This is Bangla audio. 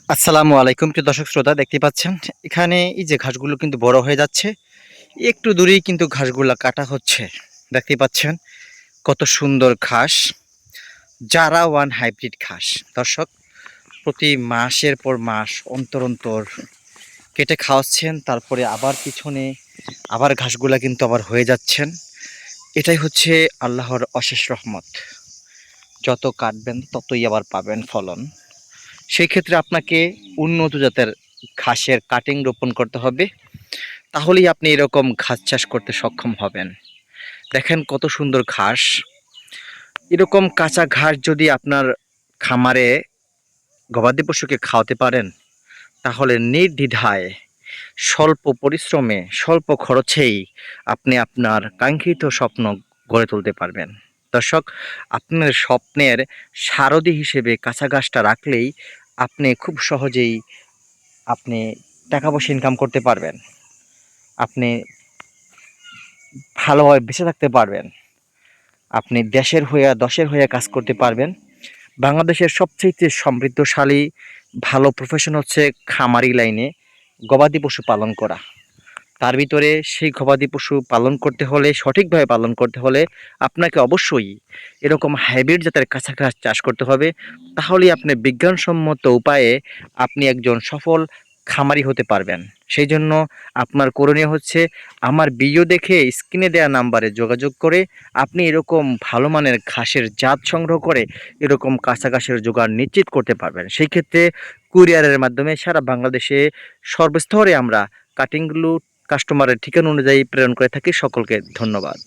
আসসালামু আলাইকুম প্রিয় দর্শক শ্রোতা, দেখতে পাচ্ছেন এখানে এই যে ঘাসগুলো কিন্তু বড় হয়ে যাচ্ছে। একটু দূরেই কিন্তু ঘাসগুলা কাটা হচ্ছে। দেখতে পাচ্ছেন কত সুন্দর ঘাস, জারা ওয়ান হাইব্রিড ঘাস। দর্শক, প্রতি মাসের পর মাস অন্তর অন্তর কেটে খাওয়াচ্ছেন, তারপরে আবার পিছনে আবার ঘাসগুলা কিন্তু আবার হয়ে যাচ্ছেন। এটাই হচ্ছে আল্লাহর অশেষ রহমত। যত কাটবেন ততই আবার পাবেন ফলন। সেই ক্ষেত্রে আপনাকে উন্নত জাতের ঘাসের কাটিং রোপণ করতে হবে, তাহলেই আপনি এরকম ঘাস চাষ করতে সক্ষম হবেন। দেখেন কত সুন্দর ঘাস। এরকম কাঁচা ঘাস যদি আপনার খামারে গবাদি পশুকে খাওয়াতে পারেন, তাহলে নির্দ্বিধায় স্বল্প পরিশ্রমে স্বল্প খরচেই আপনি আপনার কাঙ্ক্ষিত স্বপ্ন গড়ে তুলতে পারবেন। দর্শক, আপনার স্বপ্নের সারথি হিসেবে কাঁচা ঘাসটা রাখলেই আপনি খুব সহজেই আপনি টাকা পয়সা ইনকাম করতে পারবেন। আপনি ভালোভাবে বেঁচে থাকতে পারবেন। আপনি দেশের হয়ে দশের হয়ে কাজ করতে পারবেন। বাংলাদেশের সবচেয়ে সমৃদ্ধশালী ভালো প্রফেশন হচ্ছে খামারি লাইনে গবাদি পশু পালন করা। তার ভিতরে সেই গবাদি পশু পালন করতে হলে, সঠিকভাবে পালন করতে হলে আপনাকে অবশ্যই এরকম হাইব্রিড জাতের কাঁচা ঘাস চাষ করতে হবে। তাহলেই আপনি বিজ্ঞানসম্মত উপায়ে আপনি একজন সফল খামারি হতে পারবেন। সেই জন্য আপনার করণীয় হচ্ছে আমার ভিডিও দেখে স্ক্রিনে দেওয়া নাম্বারে যোগাযোগ করে আপনি এরকম ভালো মানের ঘাসের জাত সংগ্রহ করে এরকম কাঁচা ঘাসের জোগাড় নিশ্চিত করতে পারবেন। সেই ক্ষেত্রে কুরিয়ারের মাধ্যমে সারা বাংলাদেশে সর্বস্তরে আমরা কাটিংগুলো কাস্টমারের ঠিকানা অনুযায়ী প্রেরণ করে থাকি। সকলকে ধন্যবাদ।